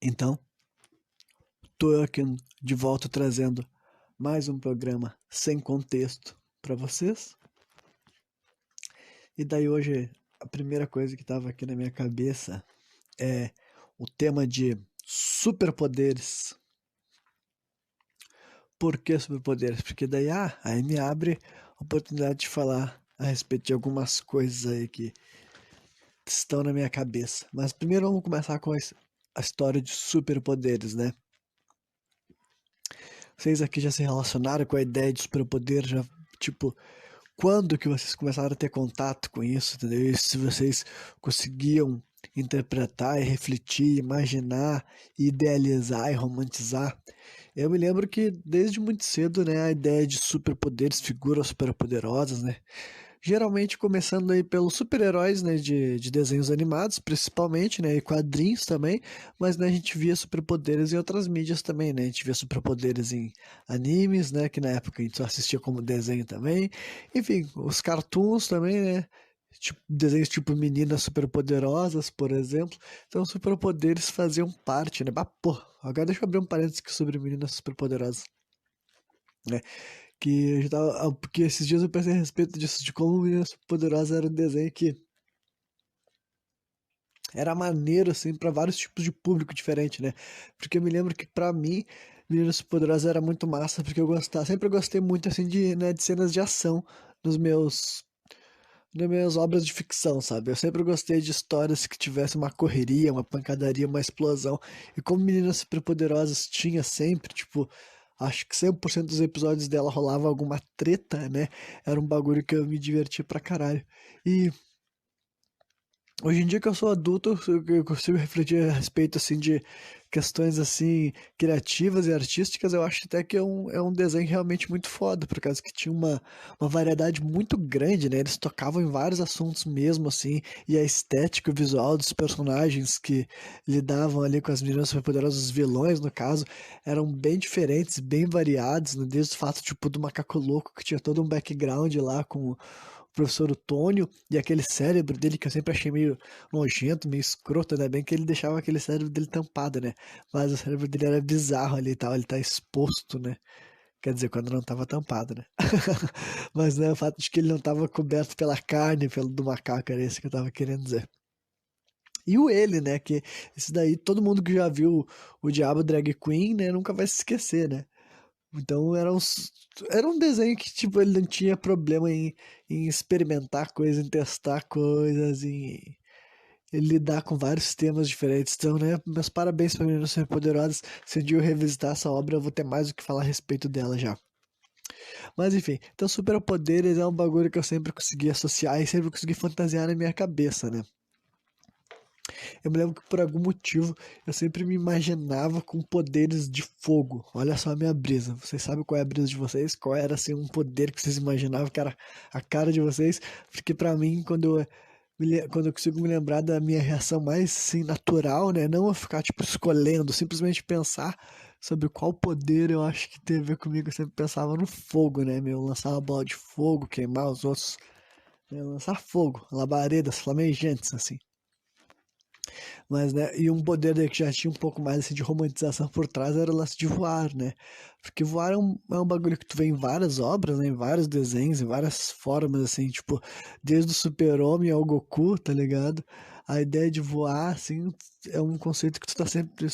Então, tô eu aqui de volta trazendo mais um programa sem contexto para vocês. E daí hoje a primeira coisa que tava aqui na minha cabeça é o tema de superpoderes. Por que superpoderes? Porque daí, aí me abre a oportunidade de falar a respeito de algumas coisas aí que estão na minha cabeça. Mas primeiro vamos começar com a história de superpoderes, né? Vocês aqui já se relacionaram com a ideia de superpoder, já, tipo, quando que vocês começaram a ter contato com isso, entendeu? E se vocês conseguiam interpretar e refletir, imaginar, idealizar e romantizar. Eu me lembro que desde muito cedo, né, a ideia de superpoderes, figuras superpoderosas, né, geralmente começando aí pelos super-heróis, né, de desenhos animados, principalmente, né, e quadrinhos também, mas, né, a gente via superpoderes em outras mídias também, né, a gente via superpoderes em animes, né, que na época a gente só assistia como desenho também, enfim, os cartoons também, né, tipo, desenhos tipo Meninas Superpoderosas, por exemplo, então superpoderes faziam parte, né, pô, agora deixa eu abrir um parênteses aqui sobre Meninas Superpoderosas, né, que eu já tava, porque esses dias eu pensei a respeito disso, de como Meninas Poderosas era um desenho que era maneiro, assim, pra vários tipos de público diferente, né? Porque eu me lembro que pra mim, Meninas Poderosas era muito massa, porque eu gostava, sempre gostei muito, assim, de cenas de ação nos meus, nas minhas obras de ficção, sabe? Eu sempre gostei de histórias que tivesse uma correria, uma pancadaria, uma explosão. E como Meninas Superpoderosas tinha sempre, tipo, acho que 100% dos episódios dela rolava alguma treta, né? Era um bagulho que eu me divertia pra caralho. E hoje em dia que eu sou adulto, eu consigo refletir a respeito, assim, de questões, assim, criativas e artísticas. Eu acho até que é um desenho realmente muito foda, por causa que tinha uma variedade muito grande, né? Eles tocavam em vários assuntos mesmo, assim, e a estética, o visual dos personagens que lidavam ali com as meninas superpoderosas, os vilões, no caso, eram bem diferentes, bem variados, né? Desde o fato, tipo, do macaco louco, que tinha todo um background lá com o professor Otônio e aquele cérebro dele que eu sempre achei meio nojento, meio escroto, ainda bem que ele deixava aquele cérebro dele tampado, né? Mas o cérebro dele era bizarro ali e tal, ele tá exposto, né? Quer dizer, quando não tava tampado, né? Mas né, o fato de que ele não tava coberto pela carne, pelo do macaco, era isso que eu tava querendo dizer. E o ele, né? Que esse daí, todo mundo que já viu o Diabo Drag Queen, né? Nunca vai se esquecer, né? Então era um desenho que, tipo, ele não tinha problema em experimentar coisas, em testar coisas, em lidar com vários temas diferentes. Então, né, meus parabéns para Meninas Superpoderosas. Se um dia eu revisitar essa obra, eu vou ter mais o que falar a respeito dela já. Mas enfim, então superpoderes é um bagulho que eu sempre consegui associar e sempre consegui fantasiar na minha cabeça, né? Eu me lembro que por algum motivo eu sempre me imaginava com poderes de fogo. Olha só a minha brisa. Vocês sabem qual é a brisa de vocês? Qual era assim um poder que vocês imaginavam que era a cara de vocês? Porque pra mim, quando eu consigo me lembrar da minha reação mais assim, natural, né? Não eu ficar tipo escolhendo, simplesmente pensar sobre qual poder eu acho que tem a ver comigo. Eu sempre pensava no fogo, né? Meu, lançar uma bola de fogo, queimar os outros, né? Lançar fogo, labaredas flamejantes, assim. Mas, né, e um poder daí que já tinha um pouco mais assim, de romantização por trás era o lance de voar, né? Porque voar é um bagulho que tu vê em várias obras, né? Em vários desenhos, em várias formas, assim, tipo, desde o Super-Homem ao Goku, tá ligado? A ideia de voar, assim, é um conceito que tu tá sempre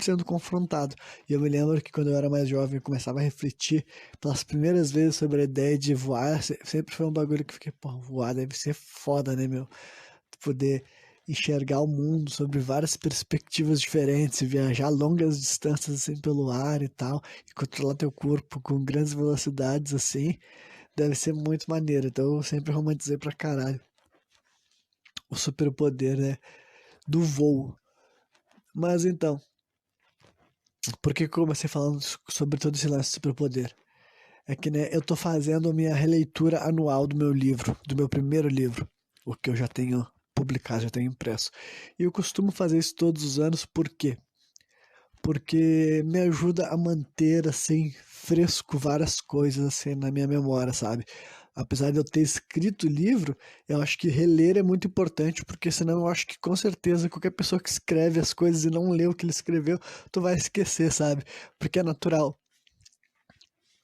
sendo confrontado. E eu me lembro que quando eu era mais jovem, eu começava a refletir pelas primeiras vezes sobre a ideia de voar, sempre foi um bagulho que eu fiquei, pô, voar deve ser foda, né, meu? Poder enxergar o mundo sobre várias perspectivas diferentes, e viajar longas distâncias assim pelo ar e tal, e controlar teu corpo com grandes velocidades assim, deve ser muito maneiro. Então eu sempre romantizei pra caralho o superpoder, né, do voo. Mas então, por que eu comecei falando sobre todo esse lance de superpoder? É que, né, eu tô fazendo a minha releitura anual do meu livro, do meu primeiro livro, o que eu já tenho publicado, já tenho impresso. E eu costumo fazer isso todos os anos, por quê? Porque me ajuda a manter, assim, fresco várias coisas, assim, na minha memória, sabe? apesar de eu ter escrito o livro, eu acho que reler é muito importante, porque senão eu acho que com certeza qualquer pessoa que escreve as coisas e não lê o que ele escreveu, tu vai esquecer, sabe? Porque é natural.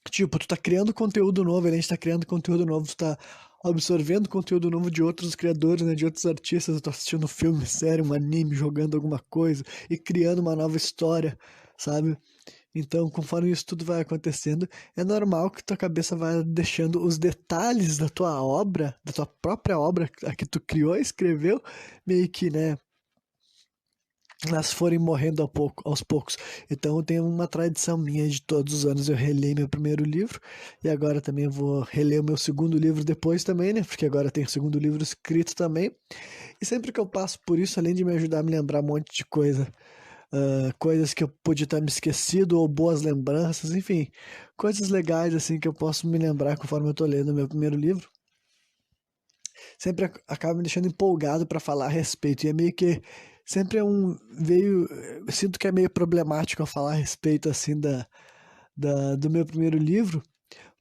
Tipo, tu tá criando conteúdo novo, a gente tá criando conteúdo novo, tu tá absorvendo conteúdo novo de outros criadores, né, de outros artistas, eu tô assistindo filme, série, um anime, jogando alguma coisa e criando uma nova história, sabe? Então, conforme isso tudo vai acontecendo, é normal que tua cabeça vai deixando os detalhes da tua obra, da tua própria obra, a que tu criou e escreveu, meio que, né, elas forem morrendo aos poucos. Então eu tenho uma tradição minha de todos os anos eu releio meu primeiro livro e agora também vou reler o meu segundo livro depois também, né? Porque agora tem o segundo livro escrito também. E sempre que eu passo por isso, além de me ajudar a me lembrar um monte de coisa, coisas que eu podia ter me esquecido ou boas lembranças, enfim, coisas legais assim que eu posso me lembrar conforme eu tô lendo o meu primeiro livro. Sempre acaba me deixando empolgado para falar a respeito. E é meio que sempre é um veio, eu sinto que é meio problemático eu falar a respeito assim do meu primeiro livro,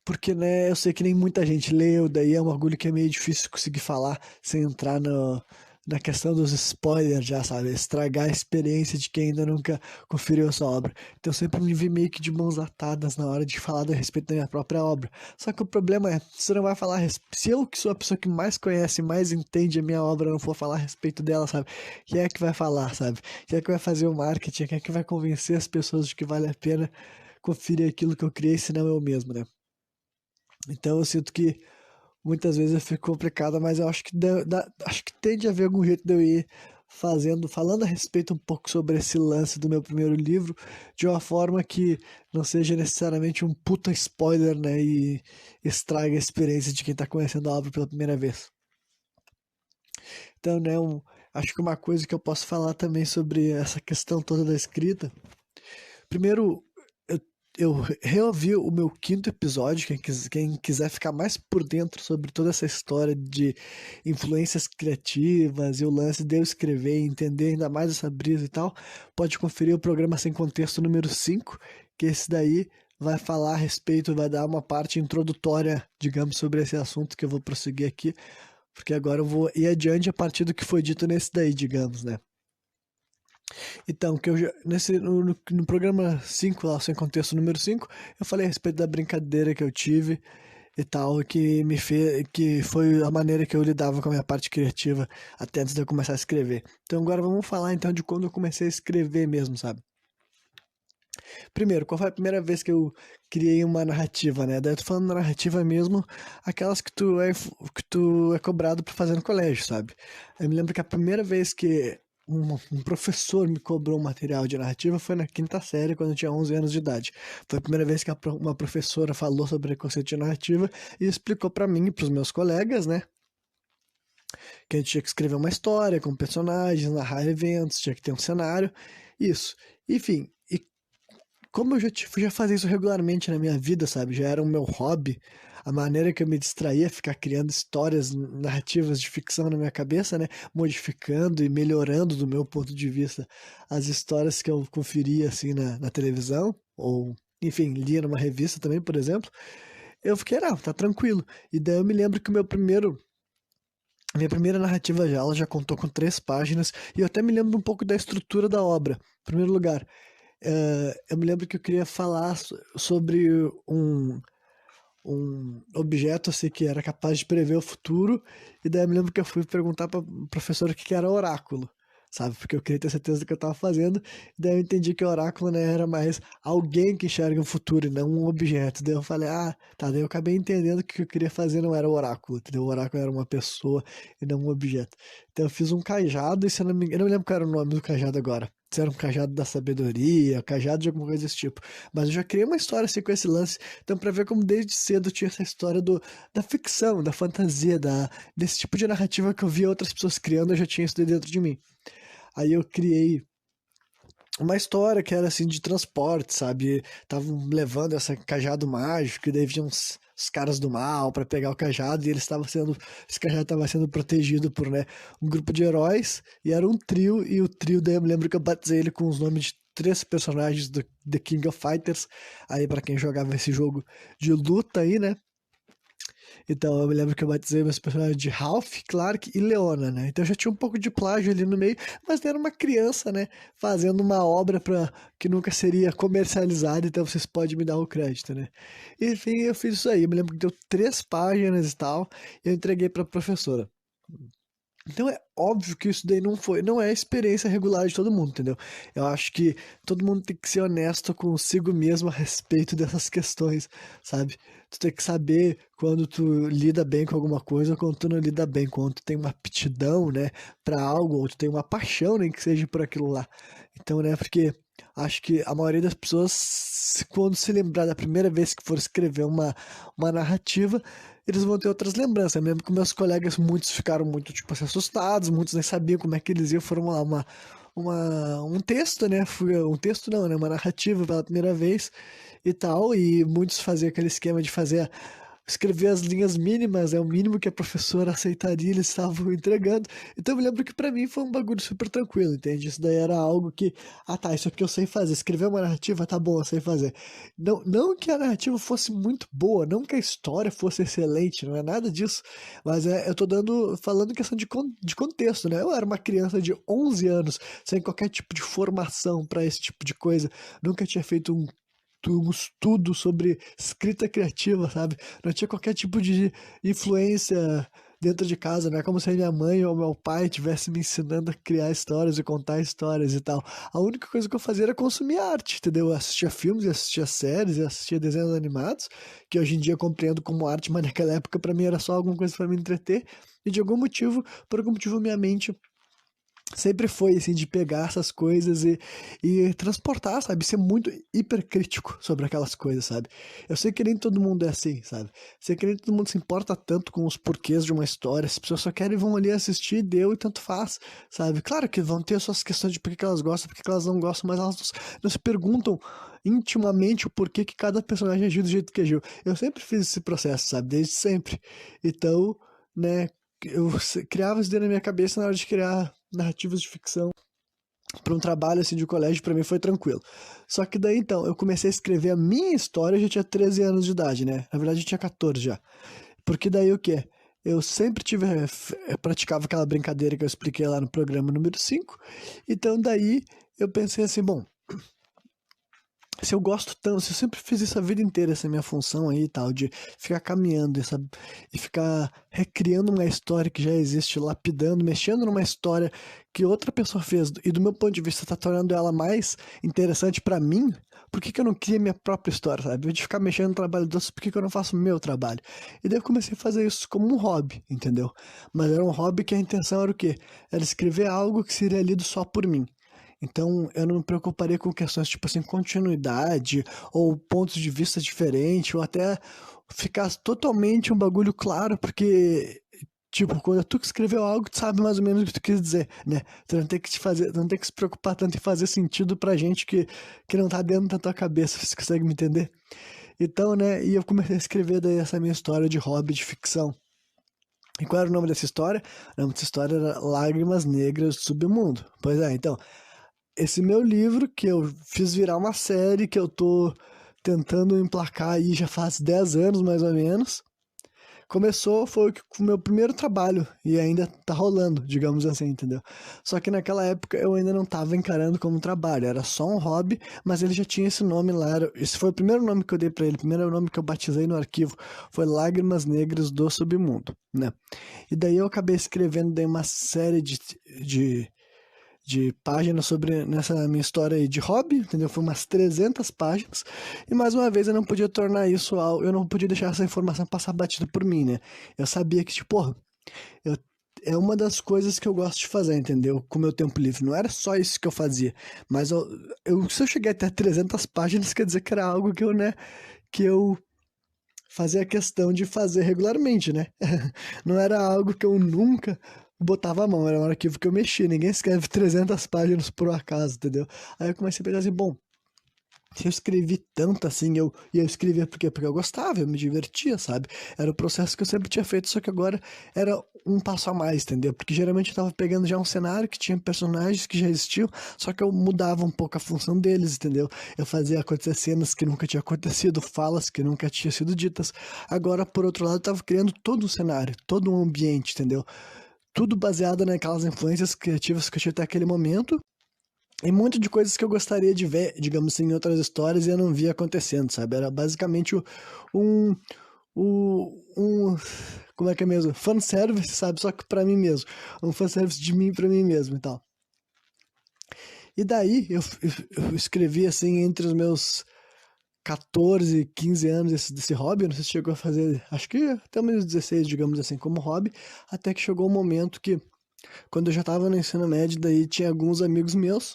porque né, eu sei que nem muita gente leu, daí é um orgulho que é meio difícil conseguir falar sem entrar no, na questão dos spoilers já, sabe? Estragar a experiência de quem ainda nunca conferiu essa obra. Então eu sempre me vi meio que de mãos atadas na hora de falar a respeito da minha própria obra. Só que o problema é, você não vai falar, se eu que sou a pessoa que mais conhece, mais entende a minha obra, não for falar a respeito dela, sabe? Quem é que vai falar, sabe? Quem é que vai fazer o marketing? Quem é que vai convencer as pessoas de que vale a pena conferir aquilo que eu criei, se não eu mesmo, né? Então eu sinto que muitas vezes eu fico complicado, mas eu acho que acho que tem de haver algum jeito de eu ir falando a respeito um pouco sobre esse lance do meu primeiro livro, de uma forma que não seja necessariamente um puta spoiler, né, e estrague a experiência de quem tá conhecendo a obra pela primeira vez. Então, né, acho que uma coisa que eu posso falar também sobre essa questão toda da escrita. Primeiro, eu, eu reouvi o meu quinto episódio. Quem quiser ficar mais por dentro sobre toda essa história de influências criativas e o lance de eu escrever e entender ainda mais essa brisa e tal, pode conferir o programa Sem Contexto número 5, que esse daí vai falar a respeito, vai dar uma parte introdutória, digamos, sobre esse assunto que eu vou prosseguir aqui, porque agora eu vou ir adiante a partir do que foi dito nesse daí, digamos, né? Então, que eu no programa 5 lá, Sem Contexto número 5 eu falei a respeito da brincadeira que eu tive e tal, que me fez, que foi a maneira que eu lidava com a minha parte criativa até antes de eu começar a escrever. Então agora vamos falar então de quando eu comecei a escrever mesmo, sabe? Primeiro, qual foi a primeira vez que eu criei uma narrativa, né? Daí eu tô falando narrativa mesmo, aquelas que tu é cobrado pra fazer no colégio, sabe? Eu me lembro que a primeira vez que um professor me cobrou um material de narrativa foi na quinta série, quando eu tinha 11 anos de idade. Foi a primeira vez que uma professora falou sobre conceito de narrativa e explicou pra mim e pros meus colegas, né? Que a gente tinha que escrever uma história com personagens, narrar eventos, tinha que ter um cenário, isso. Enfim, e como eu já fazia isso regularmente na minha vida, sabe? Já era o meu hobby, a maneira que eu me distraía, ficar criando histórias narrativas de ficção na minha cabeça, né? Modificando e melhorando do meu ponto de vista as histórias que eu conferia assim na televisão, ou enfim, lia numa revista também, por exemplo. Eu fiquei, não, tá tranquilo. E daí eu me lembro que a minha primeira narrativa já, ela já contou com 3 páginas, e eu até me lembro um pouco da estrutura da obra. Em primeiro lugar, eu me lembro que eu queria falar sobre um objeto assim que era capaz de prever o futuro, e daí eu me lembro que eu fui perguntar para o professor o que que era oráculo, sabe? Porque eu queria ter certeza do que eu estava fazendo, e daí eu entendi que oráculo, né, era mais alguém que enxerga o futuro e não um objeto. Daí eu falei, ah, tá, daí eu acabei entendendo que o que eu queria fazer não era o oráculo, entendeu? O oráculo era uma pessoa e não um objeto. Então eu fiz um cajado, e se eu não me engano, eu não me lembro qual era o nome do cajado agora. Se era um cajado da sabedoria, cajado de alguma coisa desse tipo. Mas eu já criei uma história assim com esse lance. Então, pra ver como desde cedo tinha essa história da ficção, da fantasia, desse tipo de narrativa que eu via outras pessoas criando, eu já tinha isso dentro de mim. Aí eu criei uma história que era assim de transporte, sabe? Estavam levando esse cajado mágico, e daí vinham os caras do mal para pegar o cajado, e esse cajado estava sendo protegido por, né, um grupo de heróis, e era um trio, e o trio daí eu me lembro que eu batizei ele com os nomes de 3 personagens do The King of Fighters, aí para quem jogava esse jogo de luta aí, né? Então, eu me lembro que eu batizei meus personagens de Ralph, Clark e Leona, né? Então já tinha um pouco de plágio ali no meio, mas era uma criança, né? Fazendo uma obra que nunca seria comercializada, então vocês podem me dar o crédito, né? Enfim, eu fiz isso aí. Eu me lembro que deu 3 páginas e tal, e eu entreguei pra professora. Então é óbvio que isso daí não é a experiência regular de todo mundo, entendeu? Eu acho que todo mundo tem que ser honesto consigo mesmo a respeito dessas questões, sabe? Tu tem que saber quando tu lida bem com alguma coisa, ou quando tu não lida bem, quando tu tem uma aptidão, né, pra algo, ou tu tem uma paixão, nem que seja por aquilo lá. Então, né, porque acho que a maioria das pessoas, quando se lembrar da primeira vez que for escrever uma narrativa, eles vão ter outras lembranças. Mesmo que meus colegas, muitos ficaram muito, tipo, assim, assustados, muitos nem sabiam como é que eles iam formular um texto, né? Um texto não, né? Uma narrativa pela primeira vez e tal. E muitos faziam aquele esquema de escrever as linhas mínimas, é o mínimo que a professora aceitaria, eles estavam entregando. Então eu me lembro que pra mim foi um bagulho super tranquilo, entende? Isso daí era algo que, ah tá, isso aqui eu sei fazer. Escrever uma narrativa, tá bom, eu sei fazer. Não que a narrativa fosse muito boa, não que a história fosse excelente, não é nada disso. Mas eu tô falando questão de contexto, né? Eu era uma criança de 11 anos, sem qualquer tipo de formação pra esse tipo de coisa. Nunca tinha feito um estudo sobre escrita criativa, sabe? Não tinha qualquer tipo de influência dentro de casa, não é como se a minha mãe ou meu pai tivesse me ensinando a criar histórias e contar histórias e tal. A única coisa que eu fazia era consumir arte, entendeu? Eu assistia filmes, eu assistia séries, eu assistia desenhos animados, que hoje em dia eu compreendo como arte, mas naquela época pra mim era só alguma coisa pra me entreter. E de algum motivo, por algum motivo minha mente sempre foi assim de pegar essas coisas e transportar, sabe? Ser muito hipercrítico sobre aquelas coisas, sabe? Eu sei que nem todo mundo é assim, sabe? Sei que nem todo mundo se importa tanto com os porquês de uma história. As pessoas só querem vão ali assistir, deu e tanto faz, sabe? Claro que vão ter suas questões de por que elas gostam, por que elas não gostam, mas elas não se perguntam intimamente o porquê que cada personagem agiu do jeito que agiu. Eu sempre fiz esse processo, sabe? Desde sempre. Então, né? Criava isso dentro da minha cabeça na hora de criar narrativas de ficção para um trabalho assim de colégio, para mim foi tranquilo. Só que daí então, eu comecei a escrever a minha história, eu já tinha 13 anos de idade, né? Na verdade, eu tinha 14 já. Porque daí o quê? Eu sempre praticava aquela brincadeira que eu expliquei lá no programa número 5. Então daí eu pensei assim, bom, se eu gosto tanto, se eu sempre fiz isso a vida inteira, essa minha função aí e tal, de ficar caminhando e ficar recriando uma história que já existe, lapidando, mexendo numa história que outra pessoa fez, e do meu ponto de vista tá tornando ela mais interessante pra mim, por que que eu não crio minha própria história, sabe? Em vez de ficar mexendo no trabalho dos outros, por que que eu não faço o meu trabalho? E daí eu comecei a fazer isso como um hobby, entendeu? Mas era um hobby que a intenção era o quê? Era escrever algo que seria lido só por mim. Então, eu não me preocuparia com questões tipo assim, continuidade, ou pontos de vista diferentes, ou até ficar totalmente um bagulho claro, porque, tipo, quando tu que escreveu algo, tu sabe mais ou menos o que tu quis dizer, né? Tu não tem que te fazer, não tem que se preocupar tanto em fazer sentido pra gente que não tá dentro da tua cabeça, você consegue me entender? Então, né, e eu comecei a escrever daí essa minha história de hobby de ficção. E qual era o nome dessa história? O nome dessa história era Lágrimas Negras do Submundo. Pois é, então, esse meu livro, que eu fiz virar uma série, que eu tô tentando emplacar aí já faz 10 anos, mais ou menos. Foi o meu primeiro trabalho e ainda tá rolando, digamos assim, entendeu? Só que naquela época eu ainda não tava encarando como um trabalho, era só um hobby, mas ele já tinha esse nome lá. Esse foi o primeiro nome que eu dei pra ele, o primeiro nome que eu batizei no arquivo foi Lágrimas Negras do Submundo, né? E daí eu acabei escrevendo daí uma série de de páginas sobre nessa minha história aí de hobby, entendeu? Foi umas 300 páginas. E mais uma vez eu não podia tornar isso algo, eu não podia deixar essa informação passar batida por mim, né? Eu sabia que, tipo, porra, eu, é uma das coisas que eu gosto de fazer, entendeu? Com o meu tempo livre. Não era só isso que eu fazia, mas se eu cheguei até 300 páginas, quer dizer que era algo que eu, né, que eu fazia questão de fazer regularmente, né? Não era algo que eu nunca botava a mão, era um arquivo que eu mexia. Ninguém escreve 300 páginas por acaso, entendeu? Aí eu comecei a pensar assim, bom, se eu escrevi tanto assim, e eu escrevia por quê? Porque eu gostava, eu me divertia, sabe? Era o processo que eu sempre tinha feito, só que agora era um passo a mais, entendeu? Porque geralmente eu tava pegando já um cenário que tinha personagens que já existiam, só que eu mudava um pouco a função deles, entendeu? Eu fazia acontecer cenas que nunca tinha acontecido, falas que nunca tinham sido ditas. Agora, por outro lado, eu tava criando todo um cenário, todo um ambiente, entendeu? Tudo baseado naquelas influências criativas que eu tinha até aquele momento. E muito de coisas que eu gostaria de ver, digamos assim, em outras histórias e eu não via acontecendo, sabe? Era basicamente um, um, como é que é mesmo? Fanservice, sabe? Só que pra mim mesmo. Um fanservice de mim pra mim mesmo e tal. E daí eu escrevi assim entre os meus 14, 15 anos desse hobby. Eu não sei se chegou a fazer, acho que até meus 16, digamos assim, como hobby. Até que chegou um momento que, quando eu já tava no ensino médio, daí tinha alguns amigos meus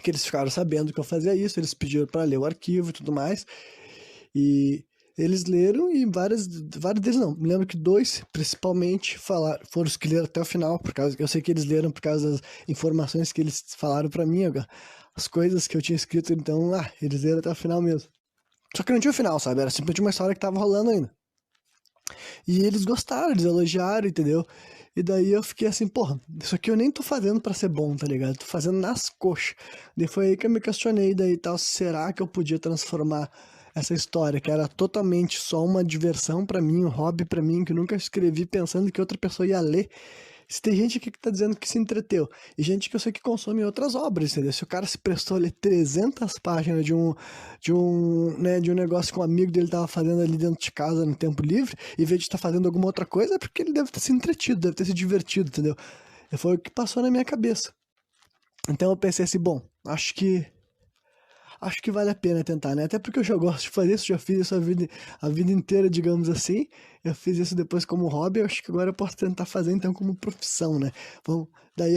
que eles ficaram sabendo que eu fazia isso, eles pediram para ler o arquivo e tudo mais, e eles leram e vários deles não, me lembro que dois, principalmente, foram os que leram até o final, por causa eu sei que eles leram por causa das informações que eles falaram para mim, as coisas que eu tinha escrito, então, eles leram até o final mesmo. Só que não tinha o final, sabe? Era simplesmente uma história que tava rolando ainda. E eles gostaram, eles elogiaram, entendeu? E daí eu fiquei assim, porra, isso aqui eu nem tô fazendo pra ser bom, tá ligado? Tô fazendo nas coxas. Daí foi aí que eu me questionei daí e tal, será que eu podia transformar essa história, que era totalmente só uma diversão pra mim, um hobby pra mim, que eu nunca escrevi pensando que outra pessoa ia ler. Se tem gente aqui que tá dizendo que se entreteu, e gente que eu sei que consome outras obras, entendeu? Se o cara se prestou a ler 300 páginas de um negócio que um amigo dele tava fazendo ali dentro de casa no tempo livre, em vez de estar fazendo alguma outra coisa, é porque ele deve ter se entretido, deve ter se divertido, entendeu? E foi o que passou na minha cabeça. Então eu pensei assim, bom, acho que vale a pena tentar, né? Até porque eu já gosto de fazer isso, já fiz isso a vida inteira, digamos assim. Eu fiz isso depois como hobby, eu acho que agora eu posso tentar fazer então como profissão, né? Bom, daí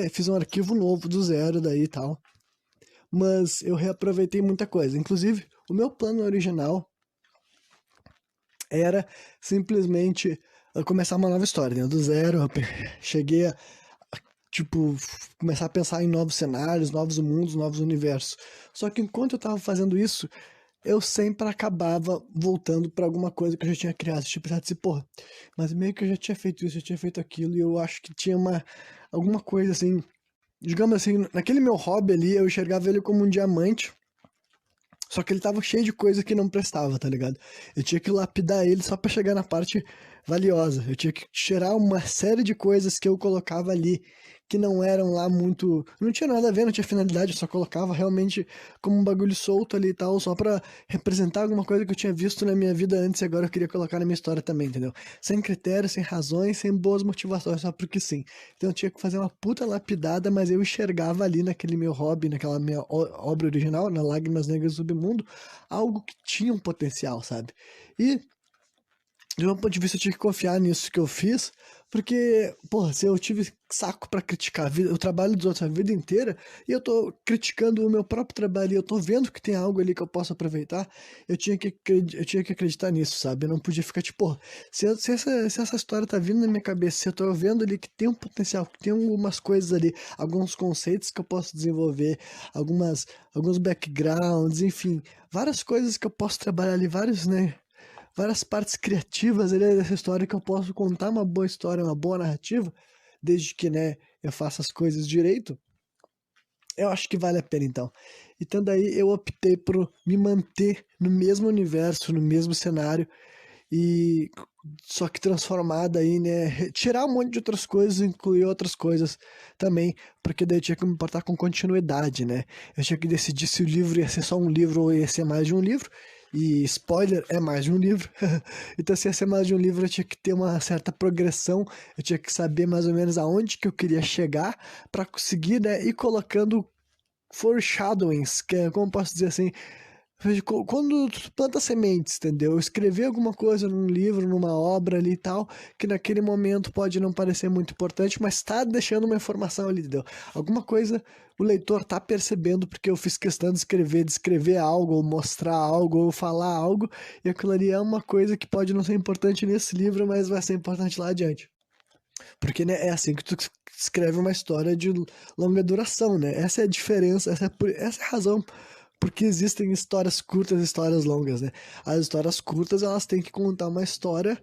fiz um arquivo novo do zero daí e tal. Mas eu reaproveitei muita coisa. Inclusive, o meu plano original era simplesmente começar uma nova história, né? Do zero, eu cheguei a, tipo, começar a pensar em novos cenários, novos mundos, novos universos. Só que enquanto eu tava fazendo isso, eu sempre acabava voltando pra alguma coisa que eu já tinha criado. Tipo, assim, porra, mas meio que eu já tinha feito isso, já tinha feito aquilo, e eu acho que tinha alguma coisa assim, digamos assim, naquele meu hobby ali, eu enxergava ele como um diamante, só que ele tava cheio de coisa que não prestava, tá ligado? Eu tinha que lapidar ele só pra chegar na parte valiosa. Eu tinha que tirar uma série de coisas que eu colocava ali que não eram lá muito. Não tinha nada a ver, não tinha finalidade, eu só colocava realmente como um bagulho solto ali e tal, só pra representar alguma coisa que eu tinha visto na minha vida antes e agora eu queria colocar na minha história também, entendeu? Sem critérios, sem razões, sem boas motivações, só porque sim. Então eu tinha que fazer uma puta lapidada, mas eu enxergava ali naquele meu hobby, naquela minha obra original, na Lágrimas Negras do Submundo, algo que tinha um potencial, sabe? E de um ponto de vista, eu tinha que confiar nisso que eu fiz, porque, porra, se eu tive saco pra criticar o trabalho dos outros a vida inteira, e eu tô criticando o meu próprio trabalho, e eu tô vendo que tem algo ali que eu posso aproveitar, eu tinha que acreditar nisso, sabe? Eu não podia ficar tipo, porra, se essa história tá vindo na minha cabeça, se eu tô vendo ali que tem um potencial, que tem algumas coisas ali, alguns conceitos que eu posso desenvolver, alguns backgrounds, enfim, várias coisas que eu posso trabalhar ali, várias partes criativas ali dessa história que eu posso contar uma boa história, uma boa narrativa, desde que, né, eu faça as coisas direito, eu acho que vale a pena então. Então daí eu optei por me manter no mesmo universo, no mesmo cenário, e só que transformada aí, né, tirar um monte de outras coisas, incluir outras coisas também, porque daí eu tinha que me importar com continuidade, né? Eu tinha que decidir se o livro ia ser só um livro ou ia ser mais de um livro. E spoiler, é mais de um livro. Então, se ia ser mais de um livro, eu tinha que ter uma certa progressão, eu tinha que saber mais ou menos aonde que eu queria chegar para conseguir, né, ir colocando foreshadowings, que é, como posso dizer assim, quando tu planta sementes, entendeu? Escrever alguma coisa num livro, numa obra ali e tal, que naquele momento pode não parecer muito importante, mas tá deixando uma informação ali, entendeu? Alguma coisa o leitor tá percebendo porque eu fiz questão de escrever algo, ou mostrar algo, ou falar algo, e aquilo ali é uma coisa que pode não ser importante nesse livro, mas vai ser importante lá adiante. Porque, né, é assim que tu escreve uma história de longa duração, né? Essa é a diferença, essa é a razão porque existem histórias curtas e histórias longas, né? As histórias curtas, elas têm que contar uma história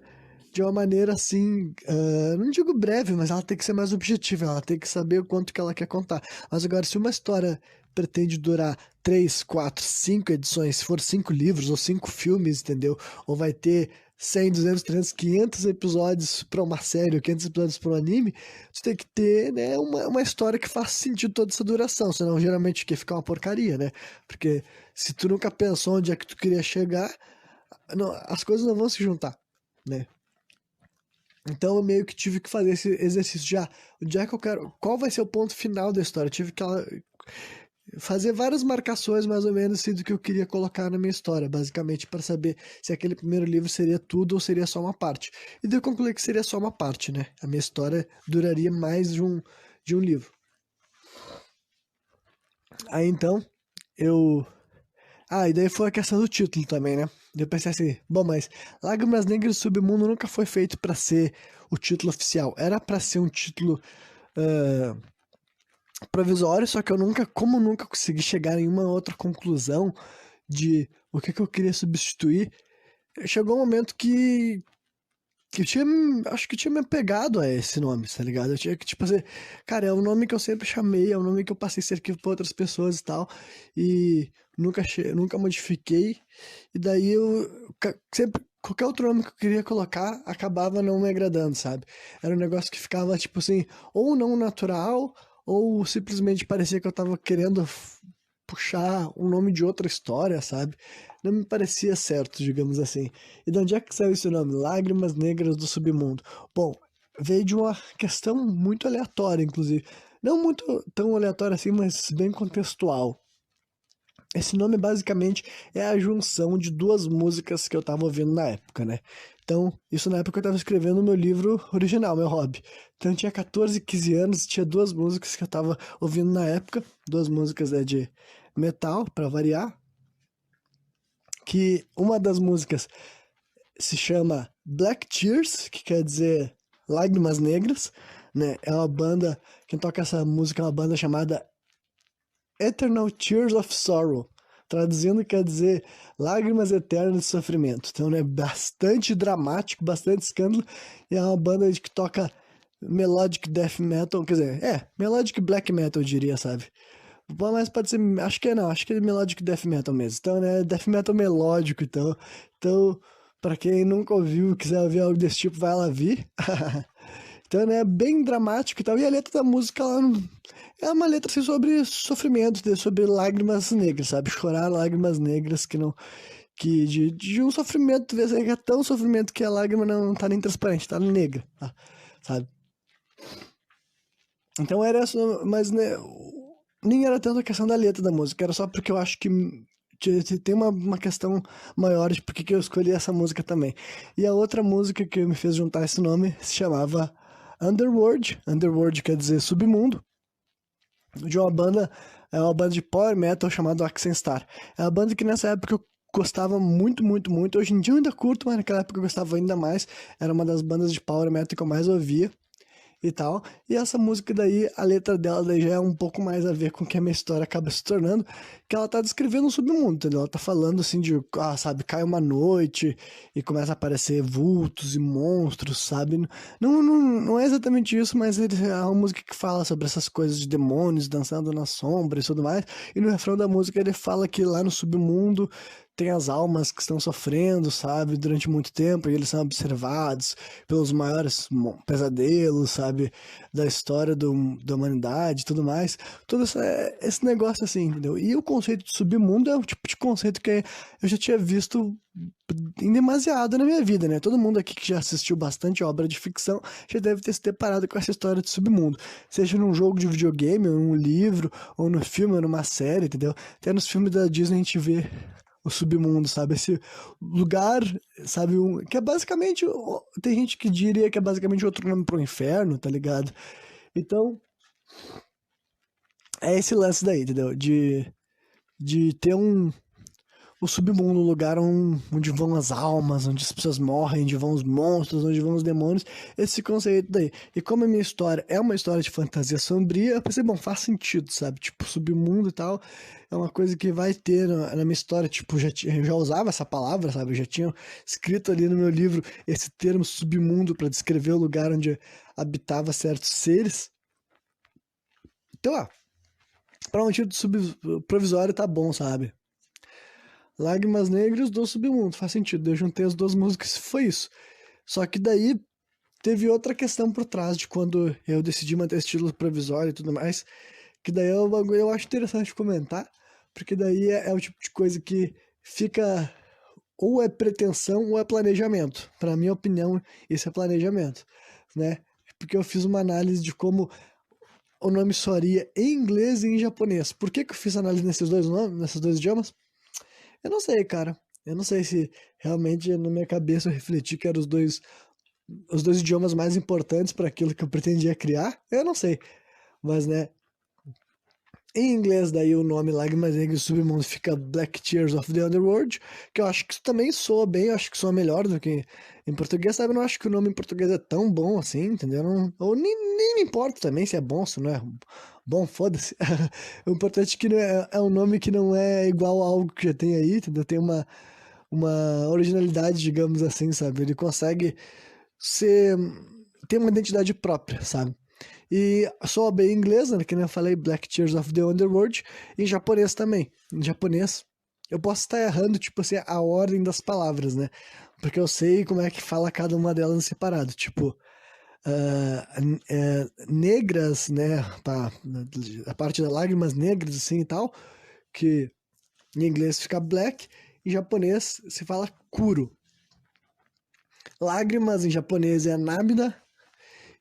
de uma maneira assim, não digo breve, mas ela tem que ser mais objetiva, ela tem que saber o quanto que ela quer contar. Mas agora, se uma história pretende durar 3, 4, 5 edições, se for 5 livros ou 5 filmes, entendeu? Ou vai ter 100, 200, 300, 500 episódios para uma série, ou 500 episódios para um anime, você tem que ter, né, uma história que faça sentido toda essa duração, senão geralmente que fica uma porcaria, né? Porque se tu nunca pensou onde é que tu queria chegar, as coisas não vão se juntar, né? Então eu meio que tive que fazer esse exercício já. Onde é que eu quero? Qual vai ser o ponto final da história? Eu tive que fazer várias marcações mais ou menos assim, do que eu queria colocar na minha história, basicamente para saber se aquele primeiro livro seria tudo ou seria só uma parte. E daí eu concluí que seria só uma parte, né? A minha história duraria mais de um livro. Aí então eu. Ah, e daí foi a questão do título também, né? Eu pensei assim, bom, mas Lágrimas Negras do Submundo nunca foi feito pra ser o título oficial. Era pra ser um título ah, provisório, só que eu nunca, como nunca consegui chegar em uma outra conclusão de o que eu queria substituir, chegou um momento que eu tinha, acho que eu tinha me apegado a esse nome, tá ligado? Eu tinha que, tipo assim, cara, é o nome que eu sempre chamei, é o nome que eu passei esse arquivo pra outras pessoas e tal, e nunca modifiquei, e daí sempre, qualquer outro nome que eu queria colocar, acabava não me agradando, sabe? Era um negócio que ficava, tipo assim, ou não natural, ou simplesmente parecia que eu tava querendo puxar um nome de outra história, sabe? Não me parecia certo, digamos assim. E de onde é que saiu esse nome? Lágrimas Negras do Submundo. Bom, veio de uma questão muito aleatória, inclusive. Não muito tão aleatória assim, mas bem contextual. Esse nome basicamente é a junção de duas músicas que eu tava ouvindo na época, né? Então, isso na época eu tava escrevendo o meu livro original, meu hobby. Então eu tinha 14, 15 anos, tinha duas músicas que eu tava ouvindo na época, duas músicas de metal, pra variar, que uma das músicas se chama Black Tears, que quer dizer Lágrimas Negras, né? É uma banda, quem toca essa música é uma banda chamada Eternal Tears of Sorrow. Traduzindo quer dizer lágrimas eternas de sofrimento. Então, né, bastante dramático, bastante escândalo. E é uma banda que toca melodic death metal, quer dizer, melodic black metal, eu diria, sabe? Bom, mas pode ser, acho que não, acho que é melodic death metal mesmo. Então, né, death metal melódico, então, pra quem nunca ouviu, quiser ouvir algo desse tipo, vai lá vir. Então, né, bem dramático e tal. E a letra da música, é uma letra assim, sobre sofrimento, sobre lágrimas negras, sabe? Chorar lágrimas negras que não. Que de um sofrimento, às vezes, que é tão sofrimento que a lágrima não tá nem transparente, tá negra, tá? Sabe? Então era isso, mas né, nem era tanto a questão da letra da música, era só porque eu acho que tem uma questão maior de por que eu escolhi essa música também. E a outra música que me fez juntar esse nome se chamava Underworld. Underworld quer dizer submundo, de uma banda, é uma banda de power metal chamada Oxenstar. É uma banda que nessa época eu gostava muito, muito, muito. Hoje em dia eu ainda curto, mas naquela época eu gostava ainda mais. Era uma das bandas de power metal que eu mais ouvia e tal. E essa música daí, a letra dela daí já é um pouco mais a ver com o que a minha história acaba se tornando, que ela tá descrevendo um submundo, entendeu? Ela tá falando assim de, sabe, cai uma noite e começa a aparecer vultos e monstros, sabe? Não é exatamente isso, mas é uma música que fala sobre essas coisas de demônios dançando na sombra e tudo mais. E no refrão da música ele fala que lá no submundo tem as almas que estão sofrendo, sabe, durante muito tempo, e eles são observados pelos maiores pesadelos, sabe, da história da humanidade e tudo mais. Todo esse negócio assim, entendeu? E o conceito de submundo é o tipo de conceito que eu já tinha visto em demasiado na minha vida, né? Todo mundo aqui que já assistiu bastante obra de ficção já deve ter se deparado com essa história de submundo. Seja num jogo de videogame, ou num livro, ou no filme, ou numa série, entendeu? Até nos filmes da Disney a gente vê o submundo, sabe? Esse lugar, sabe? Que é basicamente. Tem gente que diria que é basicamente outro nome pro inferno, tá ligado? Então, é esse lance daí, entendeu? De ter o submundo, o lugar onde vão as almas, onde as pessoas morrem, onde vão os monstros, onde vão os demônios, esse conceito daí. E como a minha história é uma história de fantasia sombria, eu pensei, bom, faz sentido, sabe? Tipo, submundo e tal, é uma coisa que vai ter na minha história, tipo, eu já usava essa palavra, sabe? Eu já tinha escrito ali no meu livro esse termo submundo para descrever o lugar onde habitava certos seres. Então, pra um título provisório tá bom, sabe? Lágrimas Negras do Submundo, faz sentido. Eu juntei as duas músicas e foi isso. Só que daí teve outra questão por trás de quando eu decidi manter esse título provisório e tudo mais, que daí é um bagulho eu acho interessante comentar, porque daí é o tipo de coisa que fica ou é pretensão ou é planejamento. Pra minha opinião, isso é planejamento, né? Porque eu fiz uma análise de como o nome soaria em inglês e em japonês. Por que que eu fiz análise nesses dois nomes, nesses dois idiomas? Eu não sei, cara. Eu não sei se realmente na minha cabeça eu refleti que eram os dois idiomas mais importantes para aquilo que eu pretendia criar. Eu não sei. Mas, né, em inglês, daí o nome Lágrimas Negras do Submundo fica Black Tears of the Underworld, que eu acho que isso também soa bem, eu acho que soa melhor do que em português, sabe? Eu não acho que o nome em português é tão bom assim, entendeu? Não, ou nem me importa também se é bom, se não é bom, foda-se. O importante é que é um nome que não é igual a algo que já tem aí, entendeu? Tem uma originalidade, digamos assim, sabe? Ele consegue ser, ter uma identidade própria, sabe? E soa bem em inglês, né? Que nem eu falei, Black Tears of the Underworld, e em japonês também. Em japonês, eu posso estar errando, tipo assim, a ordem das palavras, né? Porque eu sei como é que fala cada uma delas em separado. Tipo, negras, né? A parte das lágrimas negras, assim e tal, que em inglês fica black, em japonês se fala kuro. Lágrimas em japonês é nabida,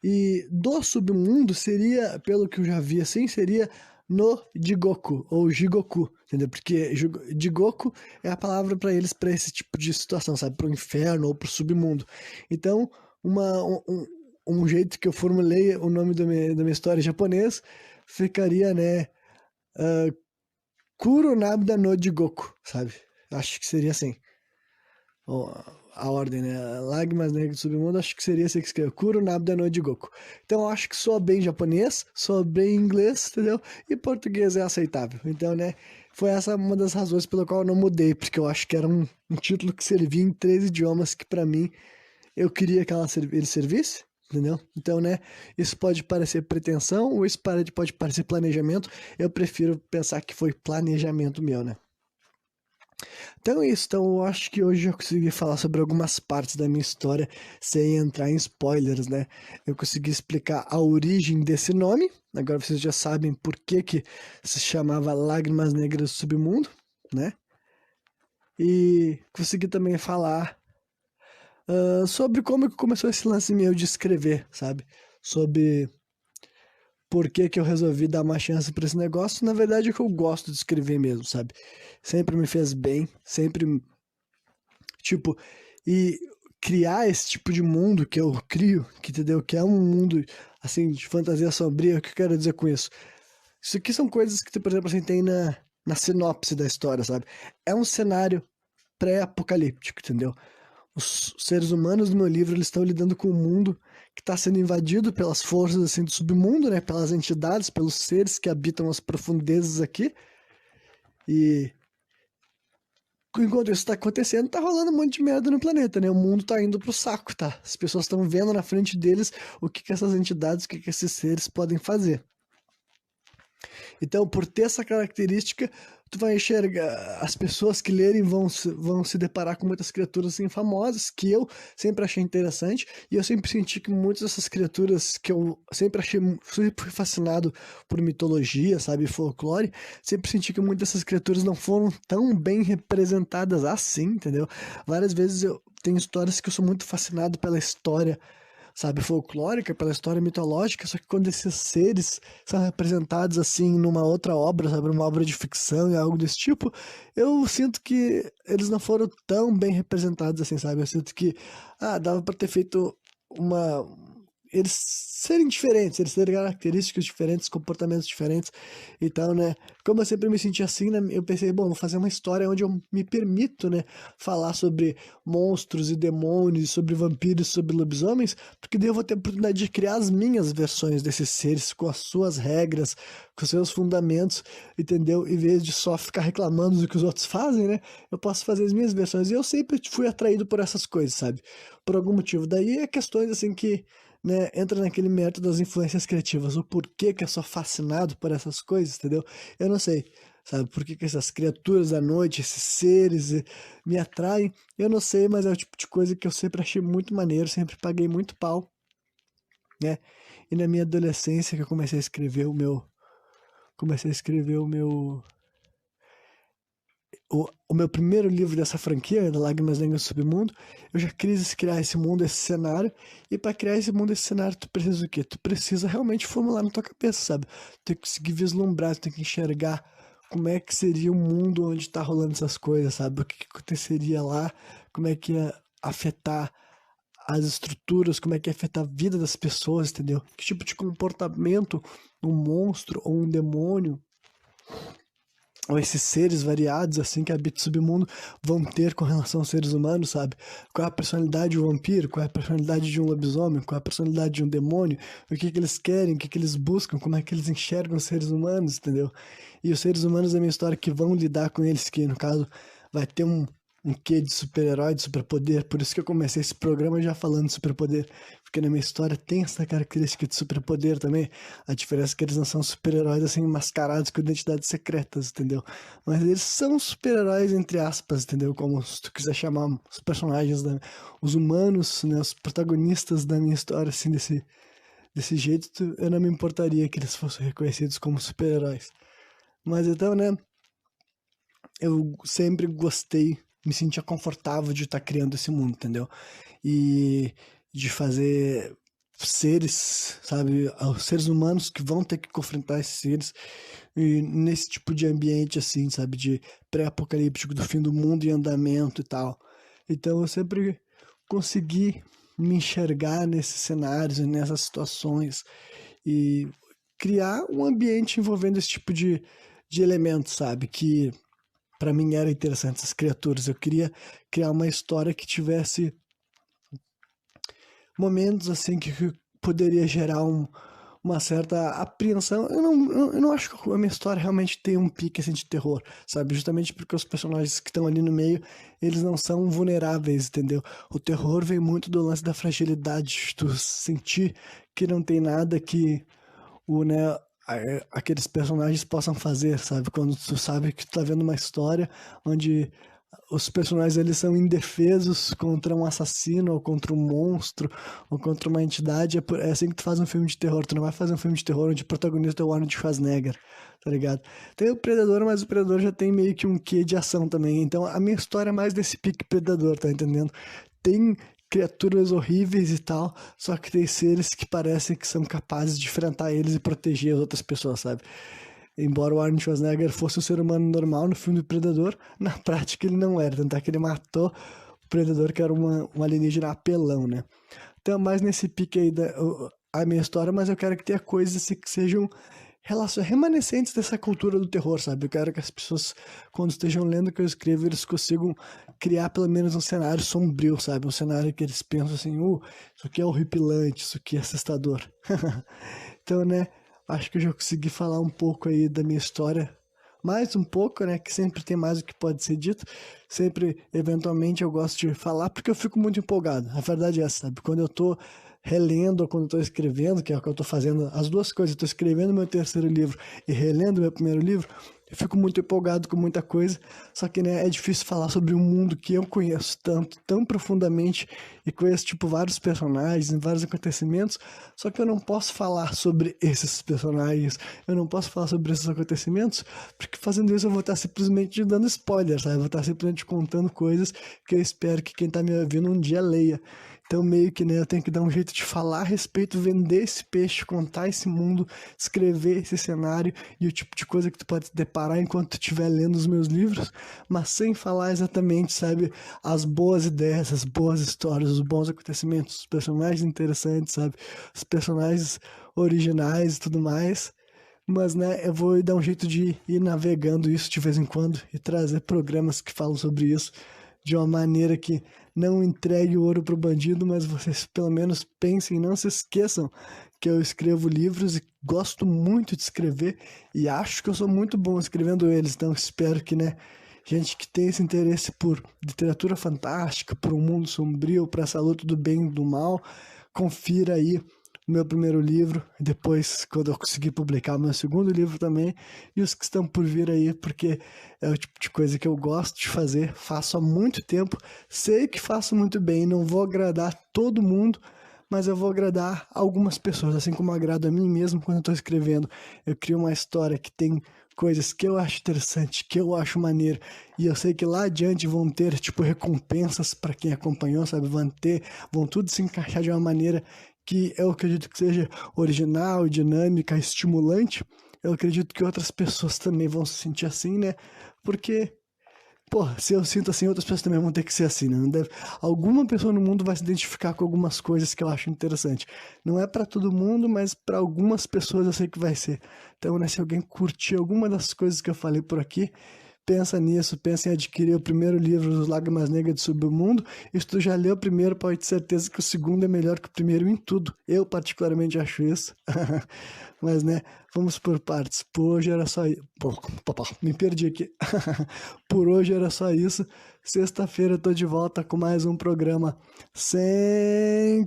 e do submundo seria, pelo que eu já vi assim, seria no Jigoku, ou Jigoku, entendeu? Porque Jigoku é a palavra para eles, para esse tipo de situação, sabe? Para o inferno ou para o submundo. Então, um jeito que eu formulei o nome da minha história em japonês ficaria, né? Kuro Nabda no Jigoku, sabe? Acho que seria assim. A ordem, né? Lágrimas Negras do Submundo, acho que seria esse que escreveu. Kuro Nabda no Jigoku. Então, eu acho que soa bem japonês, soa bem inglês, entendeu? E português é aceitável. Então, né? Foi essa uma das razões pela qual eu não mudei, porque eu acho que era um título que servia em 3 idiomas que, pra mim, eu queria que ele servisse. Entendeu? Então, né? Isso pode parecer pretensão ou isso pode parecer planejamento. Eu prefiro pensar que foi planejamento meu, né? Então é isso, então eu acho que hoje eu consegui falar sobre algumas partes da minha história sem entrar em spoilers, né? Eu consegui explicar a origem desse nome, agora vocês já sabem por que que se chamava Lágrimas Negras do Submundo, né? E consegui também falar sobre como que começou esse lance meu de escrever, sabe? Sobre por que que eu resolvi dar uma chance para esse negócio. Na verdade é que eu gosto de escrever mesmo, sabe? Sempre me fez bem, sempre. Tipo, e criar esse tipo de mundo que eu crio, que entendeu? Que é um mundo, assim, de fantasia sombria, o que eu quero dizer com isso? Isso aqui são coisas que, por exemplo, assim, tem na sinopse da história, sabe? É um cenário pré-apocalíptico, entendeu? Os seres humanos do meu livro, eles estão lidando com um mundo que está sendo invadido pelas forças, assim, do submundo, né? Pelas entidades, pelos seres que habitam as profundezas aqui. E enquanto isso tá acontecendo, tá rolando um monte de merda no planeta, né? O mundo tá indo pro saco, tá? As pessoas estão vendo na frente deles o que que essas entidades, o que que esses seres podem fazer. Então, por ter essa característica, tu vai enxergar, as pessoas que lerem vão se deparar com muitas criaturas assim famosas, que eu sempre achei interessante, e eu sempre senti que muitas dessas criaturas que eu sempre sempre fui fascinado por mitologia, sabe, folclore, sempre senti que muitas dessas criaturas não foram tão bem representadas assim, entendeu? Várias vezes eu tenho histórias que eu sou muito fascinado pela história, sabe, folclórica, pela história mitológica, só que quando esses seres são representados assim numa outra obra, sabe, uma obra de ficção e algo desse tipo, eu sinto que eles não foram tão bem representados assim, sabe? Eu sinto que dava para ter feito uma eles serem diferentes, eles terem características diferentes, comportamentos diferentes e tal, né? Como eu sempre me senti assim, né? Eu pensei, bom, vou fazer uma história onde eu me permito, né, falar sobre monstros e demônios, sobre vampiros, sobre lobisomens, porque daí eu vou ter a oportunidade de criar as minhas versões desses seres, com as suas regras, com os seus fundamentos, entendeu? Em vez de só ficar reclamando do que os outros fazem, né? Eu posso fazer as minhas versões. E eu sempre fui atraído por essas coisas, sabe? Por algum motivo. Daí é questões assim que, né, entra naquele mérito das influências criativas. O porquê que eu sou fascinado por essas coisas, entendeu? Eu não sei, sabe? Por que que essas criaturas da noite, esses seres me atraem? Eu não sei, mas é o tipo de coisa que eu sempre achei muito maneiro, sempre paguei muito pau, né? E na minha adolescência que eu comecei a escrever o meu primeiro livro dessa franquia, da Lágrimas Negras do Submundo, eu já quis criar esse mundo, esse cenário, e para criar esse mundo, esse cenário, tu precisa o quê? Tu precisa realmente formular na tua cabeça, sabe? Tu tem que conseguir vislumbrar, tu tem que enxergar como é que seria o mundo onde tá rolando essas coisas, sabe? O que que aconteceria lá, como é que ia afetar as estruturas, como é que ia afetar a vida das pessoas, entendeu? Que tipo de comportamento um monstro ou um demônio ou esses seres variados, assim, que habitam o submundo, vão ter com relação aos seres humanos, sabe? Qual é a personalidade de um vampiro, qual é a personalidade de um lobisomem, qual é a personalidade de um demônio, o que que eles querem, o que que eles buscam, como é que eles enxergam os seres humanos, entendeu? E os seres humanos da minha história que vão lidar com eles, que no caso vai ter um quê de super-herói, de superpoder, por isso que eu comecei esse programa já falando de superpoder, porque na minha história tem essa característica de superpoder também, a diferença é que eles não são super-heróis assim, mascarados com identidades secretas, entendeu? Mas eles são super-heróis entre aspas, entendeu? Como se tu quiser chamar os personagens, os humanos, né, os protagonistas da minha história, assim, desse jeito, eu não me importaria que eles fossem reconhecidos como super-heróis. Mas então, né, eu sempre gostei, me sentia confortável de estar criando esse mundo, entendeu? E de fazer seres, sabe, os seres humanos que vão ter que confrontar esses seres e nesse tipo de ambiente assim, sabe, de pré-apocalíptico do fim do mundo em andamento e tal. Então eu sempre consegui me enxergar nesses cenários e nessas situações e criar um ambiente envolvendo esse tipo de elementos, sabe, que para mim era interessante essas criaturas. Eu queria criar uma história que tivesse momentos assim que poderia gerar uma certa apreensão. Eu não acho que a minha história realmente tem um pique assim de terror, sabe? Justamente porque os personagens que estão ali no meio, eles não são vulneráveis, entendeu? O terror vem muito do lance da fragilidade, de tu sentir que não tem nada que né, aqueles personagens possam fazer, sabe? Quando tu sabe que tu tá vendo uma história onde os personagens eles são indefesos contra um assassino, ou contra um monstro, ou contra uma entidade. É assim que tu faz um filme de terror. Tu não vai fazer um filme de terror onde o protagonista é o Arnold Schwarzenegger, tá ligado? Tem o Predador, mas o Predador já tem meio que um quê de ação também. Então a minha história é mais desse pique Predador, tá entendendo? Tem criaturas horríveis e tal, só que tem seres que parecem que são capazes de enfrentar eles e proteger as outras pessoas, sabe? Embora o Arnold Schwarzenegger fosse um ser humano normal no filme do Predador, na prática ele não era, tanto é que ele matou o Predador, que era um alienígena apelão, né? Então, mais nesse pique aí a minha história, mas eu quero que tenha coisas assim, que sejam remanescentes dessa cultura do terror, sabe? Eu quero que as pessoas, quando estejam lendo o que eu escrevo, eles consigam criar pelo menos um cenário sombrio, sabe? Um cenário que eles pensam assim, isso aqui é horripilante, isso aqui é assustador. Então, né, acho que eu já consegui falar um pouco aí da minha história. Mais um pouco, né, que sempre tem mais o que pode ser dito. Sempre, eventualmente, eu gosto de falar porque eu fico muito empolgado. A verdade é essa, sabe? Quando eu tô relendo ou quando eu tô escrevendo, que é o que eu tô fazendo, as duas coisas, eu tô escrevendo meu terceiro livro e relendo meu primeiro livro, eu fico muito empolgado com muita coisa, só que, né, é difícil falar sobre um mundo que eu conheço tanto, tão profundamente, e conheço, tipo, vários personagens, vários acontecimentos, só que eu não posso falar sobre esses personagens, eu não posso falar sobre esses acontecimentos, porque fazendo isso eu vou estar simplesmente dando spoiler, sabe? Eu vou estar simplesmente contando coisas que eu espero que quem tá me ouvindo um dia leia. Então, meio que, né, eu tenho que dar um jeito de falar a respeito, vender esse peixe, contar esse mundo, escrever esse cenário e o tipo de coisa que tu pode se deparar enquanto tu estiver lendo os meus livros, mas sem falar exatamente, sabe, as boas ideias, as boas histórias, os bons acontecimentos, os personagens interessantes, sabe, os personagens originais e tudo mais. Mas, né, eu vou dar um jeito de ir navegando isso de vez em quando e trazer programas que falam sobre isso de uma maneira que não entregue o ouro pro bandido, mas vocês pelo menos pensem, não se esqueçam que eu escrevo livros e gosto muito de escrever e acho que eu sou muito bom escrevendo eles, então espero que, né, gente que tem esse interesse por literatura fantástica, por um mundo sombrio, por essa luta do bem e do mal, confira aí o meu primeiro livro, e depois, quando eu conseguir publicar o meu segundo livro também, e os que estão por vir aí, porque é o tipo de coisa que eu gosto de fazer, faço há muito tempo, sei que faço muito bem, não vou agradar todo mundo, mas eu vou agradar algumas pessoas, assim como eu agrado a mim mesmo quando eu estou escrevendo. Eu crio uma história que tem coisas que eu acho interessante, que eu acho maneiro, e eu sei que lá adiante vão ter, tipo, recompensas para quem acompanhou, sabe? Vão tudo se encaixar de uma maneira que eu acredito que seja original, dinâmica, estimulante. Eu acredito que outras pessoas também vão se sentir assim, né? Porque, pô, se eu sinto assim, outras pessoas também vão ter que ser assim, né? Não deve... Alguma pessoa no mundo vai se identificar com algumas coisas que eu acho interessante. Não é pra todo mundo, mas pra algumas pessoas eu sei que vai ser. Então, né, se alguém curtir alguma das coisas que eu falei por aqui, pensa nisso, pensa em adquirir o primeiro livro dos Lágrimas Negras de Submundo. E se tu já leu o primeiro, pode ter certeza que o segundo é melhor que o primeiro em tudo. Eu particularmente acho isso. Mas, né, vamos por partes. Por hoje era só isso. Me perdi aqui. Por hoje era só isso. Sexta-feira eu tô de volta com mais um programa sem